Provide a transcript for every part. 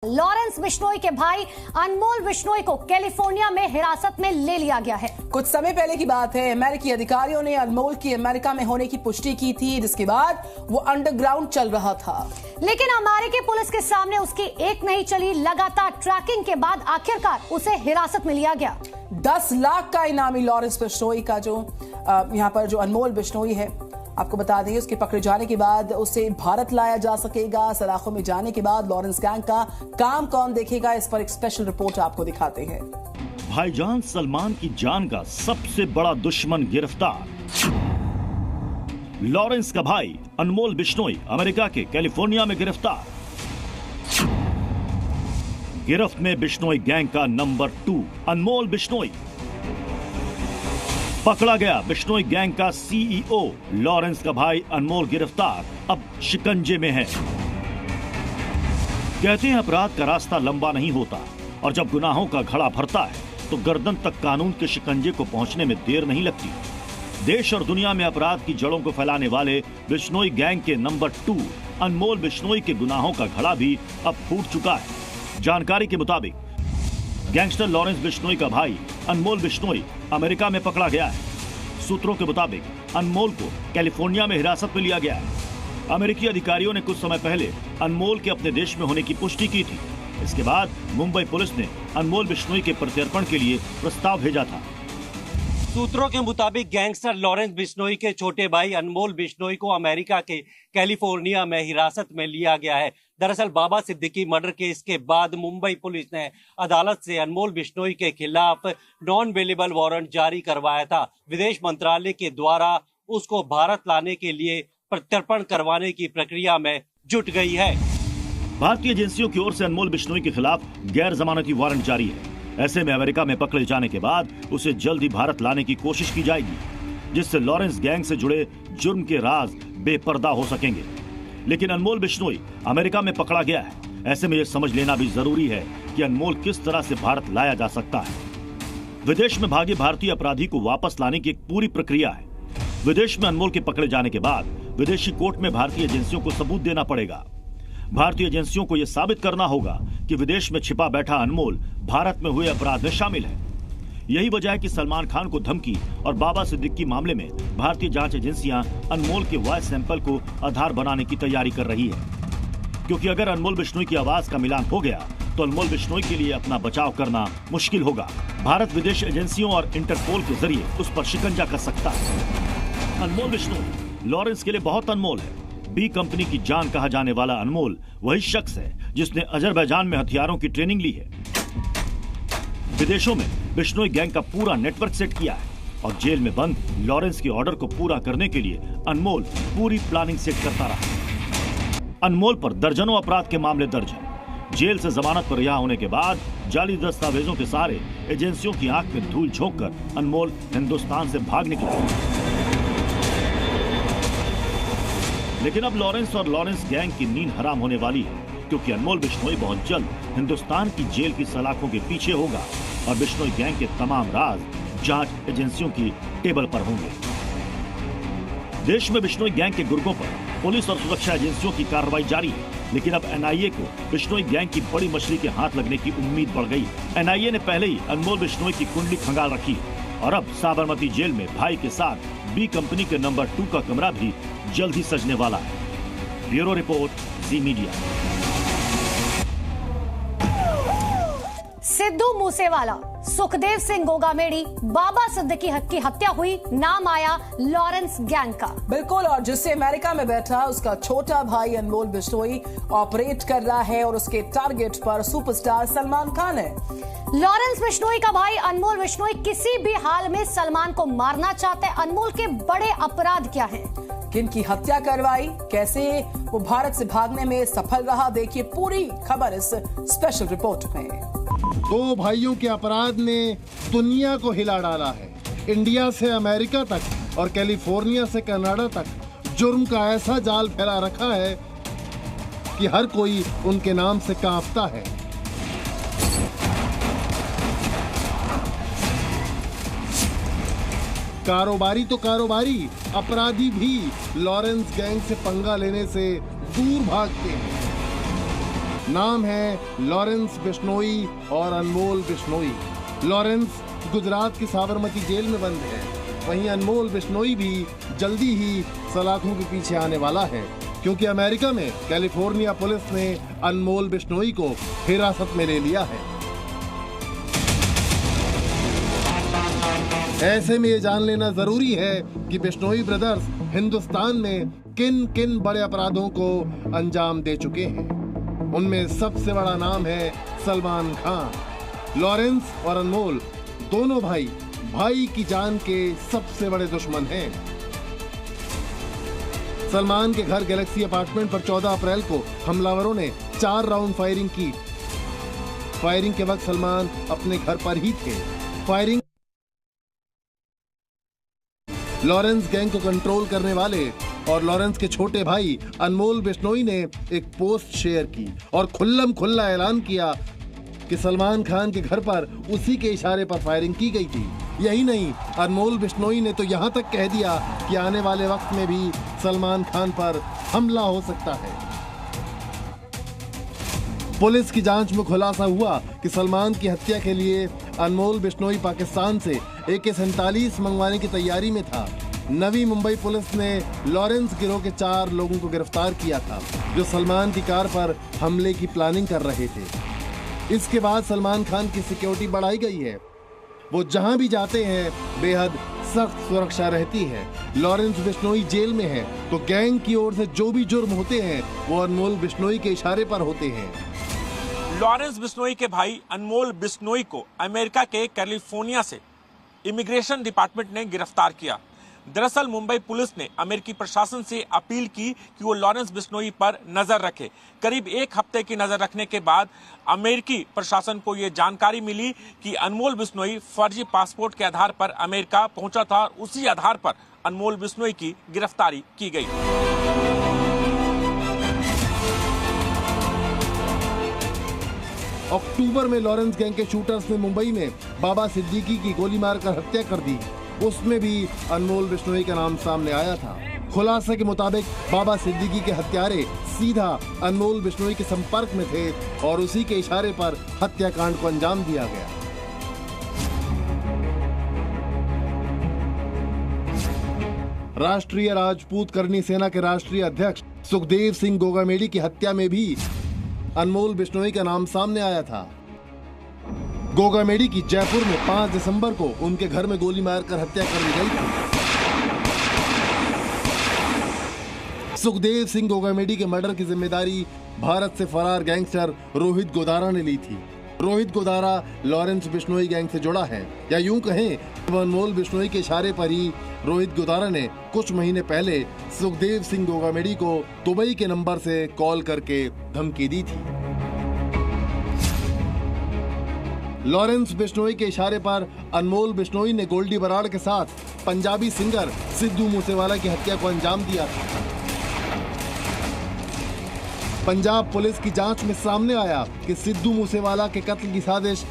Lawrence Bishnoi के भाई अनमोल बिश्नोई को कैलिफोर्निया में हिरासत में ले लिया गया है। कुछ समय पहले की बात है, अमेरिकी अधिकारियों ने अनमोल की अमेरिका में होने की पुष्टि की थी, जिसके बाद वो अंडरग्राउंड चल रहा था। लेकिन अमेरिकी पुलिस के सामने उसकी एक नहीं चली, लगातार ट्रैकिंग के बाद आखिरकार उसे हिरासत में लिया गया। 10 लाख का इनामी लॉरेंस बिश्नोई का जो यहाँ पर जो अनमोल बिश्नोई है, आपको बता दें, उसके पकड़े जाने के बाद उसे भारत लाया जा सकेगा। सलाखों में जाने के बाद लॉरेंस गैंग का काम कौन देखेगा, इस पर एक स्पेशल रिपोर्ट आपको दिखाते हैं। भाईजान सलमान की जान का सबसे बड़ा दुश्मन गिरफ्तार। लॉरेंस का भाई अनमोल बिश्नोई अमेरिका के कैलिफोर्निया में गिरफ्तार। गिरफ्त में बिश्नोई गैंग का नंबर 2 अनमोल बिश्नोई। पकड़ा गया बिश्नोई गैंग का सीईओ। लॉरेंस का भाई अनमोल गिरफ्तार, अब शिकंजे में है। कहते हैं अपराध का रास्ता लंबा नहीं होता और जब गुनाहों का घड़ा भरता है तो गर्दन तक कानून के शिकंजे को पहुंचने में देर नहीं लगती। देश और दुनिया में अपराध की जड़ों को फैलाने वाले बिश्नोई गैंग के नंबर 2 अनमोल बिश्नोई के गुनाहों का घड़ा भी अब फूट चुका है। जानकारी के मुताबिक गैंगस्टर लॉरेंस बिश्नोई का भाई अनमोल बिश्नोई अमेरिका में पकड़ा गया है। सूत्रों के मुताबिक अनमोल को कैलिफोर्निया में हिरासत में लिया गया है। अमेरिकी अधिकारियों ने कुछ समय पहले अनमोल के अपने देश में होने की पुष्टि की थी। इसके बाद मुंबई पुलिस ने अनमोल बिश्नोई के प्रत्यर्पण के लिए प्रस्ताव भेजा था। सूत्रों के मुताबिक गैंगस्टर लॉरेंस बिश्नोई के छोटे भाई अनमोल बिश्नोई को अमेरिका के कैलिफोर्निया में हिरासत में लिया गया है। दरअसल बाबा सिद्दीकी मर्डर केस के बाद मुंबई पुलिस ने अदालत से अनमोल बिश्नोई के खिलाफ नॉन बेलेबल वारंट जारी करवाया था। विदेश मंत्रालय के द्वारा उसको भारत लाने के लिए प्रत्यर्पण करवाने की प्रक्रिया में जुट गई है। भारतीय एजेंसियों की ओर से अनमोल बिश्नोई के खिलाफ गैर जमानती वारंट जारी है। ऐसे में अमेरिका में पकड़े जाने के बाद उसे जल्द ही भारत लाने की कोशिश की जाएगी, जिससे लॉरेंस गैंग से जुड़े जुर्म के राज बेपर्दा हो सकेंगे। लेकिन अनमोल बिश्नोई अमेरिका में पकड़ा गया है। ऐसे में यह समझ लेना भी जरूरी है कि अनमोल किस तरह से भारत लाया जा सकता है। विदेश में भागे भारतीय अपराधी को वापस लाने की एक पूरी प्रक्रिया है। विदेश में अनमोल के पकड़े जाने के बाद विदेशी कोर्ट में भारतीय एजेंसियों को सबूत देना पड़ेगा। भारतीय एजेंसियों को यह साबित करना होगा कि विदेश में छिपा बैठा अनमोल भारत में हुए अपराध में शामिल है। यही वजह है कि सलमान खान को धमकी और बाबा सिद्दीकी मामले में भारतीय जांच एजेंसियां अनमोल के वॉइस सैंपल को आधार बनाने की तैयारी कर रही है, क्योंकि अगर अनमोल बिश्नोई की आवाज का मिलान हो गया तो अनमोल बिश्नोई के लिए अपना बचाव करना मुश्किल होगा। भारत विदेश एजेंसियों और इंटरपोल के जरिए उस पर शिकंजा कर सकता है। अनमोल बिश्नोई लॉरेंस के लिए बहुत अनमोल है। बी कंपनी की जान कहा जाने वाला अनमोल वही शख्स है जिसने अजरबैजान में हथियारों की ट्रेनिंग ली है। विदेशों में बिश्नोई गैंग का पूरा नेटवर्क सेट किया है और जेल में बंद लॉरेंस के ऑर्डर को पूरा करने के लिए अनमोल पूरी प्लानिंग सेट करता रहा। अनमोल पर दर्जनों अपराध के मामले दर्ज हैं। जेल से जमानत पर रिहा होने के बाद जाली दस्तावेजों के सहारे एजेंसियों की आंख में धूल झोंककर अनमोल हिंदुस्तान से भाग निकला। लेकिन अब लॉरेंस और लॉरेंस गैंग की नींद हराम होने वाली है, क्योंकि अनमोल बिश्नोई बहुत जल्द हिंदुस्तान की जेल की सलाखों के पीछे होगा और बिश्नोई गैंग के तमाम राज जांच एजेंसियों की टेबल पर होंगे। देश में बिश्नोई गैंग के गुर्गों पर पुलिस और सुरक्षा एजेंसियों की कार्रवाई जारी है, लेकिन अब एनआईए को बिश्नोई गैंग की बड़ी मछली के हाथ लगने की उम्मीद बढ़ गई। एनआईए ने पहले ही अनमोल बिश्नोई की कुंडली खंगाल रखी है और अब साबरमती जेल में भाई के साथ बी कंपनी के नंबर 2 का कमरा भी जल्द ही सजने वाला है। ब्यूरो रिपोर्ट, जी मीडिया। सिद्धू मूसेवाला, सुखदेव सिंह गोगामेड़ी, बाबा सिद्दीकी की हत्या हुई, नाम आया लॉरेंस गैंग का। बिल्कुल, और जिससे अमेरिका में बैठा उसका छोटा भाई अनमोल बिश्नोई ऑपरेट कर रहा है और उसके टारगेट पर सुपरस्टार सलमान खान है। लॉरेंस बिश्नोई का भाई अनमोल बिश्नोई किसी भी हाल में सलमान को मारना चाहते हैं। अनमोल के बड़े अपराध क्या हैं? किनकी हत्या करवाई, कैसे वो भारत से भागने में सफल रहा, देखिए पूरी खबर इस स्पेशल रिपोर्ट में। 2 भाइयों के अपराध ने दुनिया को हिला डाला है। इंडिया से अमेरिका तक और कैलिफोर्निया से कनाडा तक जुर्म का ऐसा जाल फैला रखा है कि हर कोई उनके नाम से कांपता है। कारोबारी तो कारोबारी, अपराधी भी लॉरेंस गैंग से पंगा लेने से दूर भागते हैं। नाम है लॉरेंस बिश्नोई और अनमोल बिश्नोई। लॉरेंस गुजरात की साबरमती जेल में बंद है, वहीं अनमोल बिश्नोई भी जल्दी ही सलाखों के पीछे आने वाला है, क्योंकि अमेरिका में कैलिफोर्निया पुलिस ने अनमोल बिश्नोई को हिरासत में ले लिया है। ऐसे में ये जान लेना जरूरी है कि बिश्नोई ब्रदर्स हिंदुस्तान में किन किन बड़े अपराधों को अंजाम दे चुके हैं। उनमें सबसे बड़ा नाम है सलमान खान। लॉरेंस और अनमोल दोनों भाई की जान के सबसे बड़े दुश्मन हैं। सलमान के घर गैलेक्सी अपार्टमेंट पर 14 अप्रैल को हमलावरों ने 4 राउंड फायरिंग की। फायरिंग के वक्त सलमान अपने घर पर ही थे। फायरिंग लॉरेंस गैंग को कंट्रोल करने वाले और लॉरेंस के छोटे भाई अनमोल बिश्नोई ने एक पोस्ट शेयर की और खुल्लम खुल्ला ऐलान किया कि सलमान खान के घर पर उसी के इशारे पर फायरिंग की गई थी। यही नहीं, अनमोल बिश्नोई ने तो यहाँ तक कह दिया कि आने वाले वक्त में भी सलमान खान पर हमला हो सकता है। पुलिस की जांच में खुलासा हुआ कि सलमान की हत्या के लिए अनमोल बिश्नोई पाकिस्तान से AK-47 मंगवाने की तैयारी में था। नवी मुंबई पुलिस ने लॉरेंस गिरोह के 4 लोगों को गिरफ्तार किया था, जो सलमान की कार पर हमले की प्लानिंग कर रहे थे। इसके बाद सलमान खान की सिक्योरिटी बढ़ाई गई है। वो जहां भी जाते हैं बेहद सख्त सुरक्षा रहती है। लॉरेंस बिश्नोई जेल में है तो गैंग की ओर से जो भी जुर्म होते हैं वो अनमोल बिश्नोई के इशारे पर होते हैं। लॉरेंस बिश्नोई के भाई अनमोल बिश्नोई को अमेरिका के कैलिफोर्निया से इमिग्रेशन डिपार्टमेंट ने गिरफ्तार किया। दरअसल मुंबई पुलिस ने अमेरिकी प्रशासन से अपील की कि वो लॉरेंस बिश्नोई पर नजर रखे। करीब 1 हफ्ते की नजर रखने के बाद अमेरिकी प्रशासन को ये जानकारी मिली कि अनमोल बिश्नोई फर्जी पासपोर्ट के आधार पर अमेरिका पहुंचा था और उसी आधार पर अनमोल बिश्नोई की गिरफ्तारी की गई। अक्टूबर में लॉरेंस गैंग के शूटर्स ने मुंबई में बाबा सिद्दीकी की गोली मारकर हत्या कर दी। उसमें भी अनमोल बिश्नोई का नाम सामने आया था। खुलासे के मुताबिक बाबा सिद्दीकी के हत्यारे सीधा अनमोल बिश्नोई के संपर्क में थे और उसी के इशारे पर हत्याकांड को अंजाम दिया गया। राष्ट्रीय राजपूत करनी सेना के राष्ट्रीय अध्यक्ष सुखदेव सिंह गोगामेडी की हत्या में भी अनमोल बिश्नोई का नाम सामने आया था। गोगामेडी की जयपुर में 5 दिसंबर को उनके घर में गोली मारकर हत्या कर दी गई थी। सुखदेव सिंह गोगामेडी के मर्डर की जिम्मेदारी भारत से फरार गैंगस्टर रोहित गोदारा ने ली थी। रोहित गोदारा लॉरेंस बिश्नोई गैंग से जुड़ा है, या यूं कहें अनमोल बिश्नोई के इशारे पर ही रोहित गोदारा ने कुछ महीने पहले सुखदेव सिंह गोगामेडी को दुबई के नंबर से कॉल करके धमकी दी थी। लॉरेंस बिश्नोई के इशारे पर अनमोल बिश्नोई ने गोल्डी बराड़ के साथ पंजाबी सिंगर सिद्धू मूसेवाला की हत्या को अंजाम दिया था। पंजाब पुलिस की जांच में सामने आया कि सिद्धू मूसेवाला के कत्ल की साजिश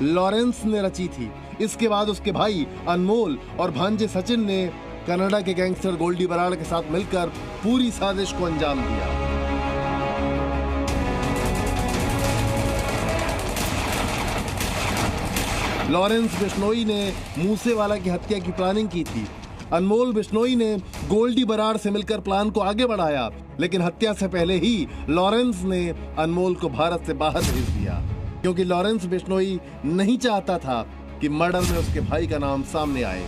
लॉरेंस ने रची थी। इसके बाद उसके भाई अनमोल और भांजे सचिन ने कनाडा के गैंगस्टर गोल्डी बराड़ के साथ मिलकर पूरी साजिश को अंजाम दिया। लॉरेंस बिश्नोई ने मूसेवाला की हत्या की प्लानिंग की थी। अनमोल बिश्नोई ने गोल्डी बराड़ से मिलकर प्लान को आगे बढ़ाया, लेकिन हत्या से पहले ही लॉरेंस ने अनमोल को भारत से बाहर भेज दिया, क्योंकि लॉरेंस बिश्नोई नहीं चाहता था कि मर्डर में उसके भाई का नाम सामने आए।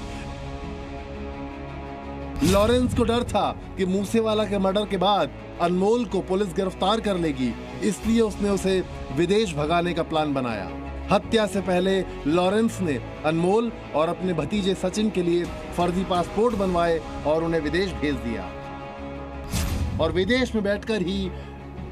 लॉरेंस को डर था कि मूसेवाला के मर्डर के बाद अनमोल को पुलिस गिरफ्तार कर लेगी, इसलिए उसने उसे विदेश भगाने का प्लान बनाया। हत्या से पहले लॉरेंस ने अनमोल और अपने भतीजे सचिन के लिए फर्जी पासपोर्ट बनवाए और उन्हें विदेश भेज दिया। और विदेश में बैठकर ही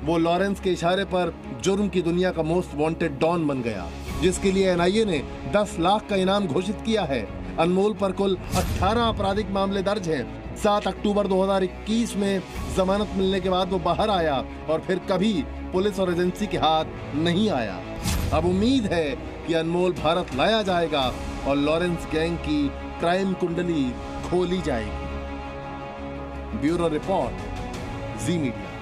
वो लॉरेंस के इशारे पर जुर्म की दुनिया का मोस्ट वांटेड डॉन बन गया, जिसके लिए NIA ने 10 लाख का इनाम घोषित किया है। अनमोल पर कुल 18 आपराधिक मामले दर्ज हैं। 7 अक्टूबर 2021 में जमानत मिलने के बाद वो बाहर आया और फिर कभी पुलिस और एजेंसी के हाथ नहीं आया। अब उम्मीद है कि अनमोल भारत लाया जाएगा और लॉरेंस गैंग की क्राइम कुंडली खोली जाएगी। ब्यूरो रिपोर्ट, जी मीडिया।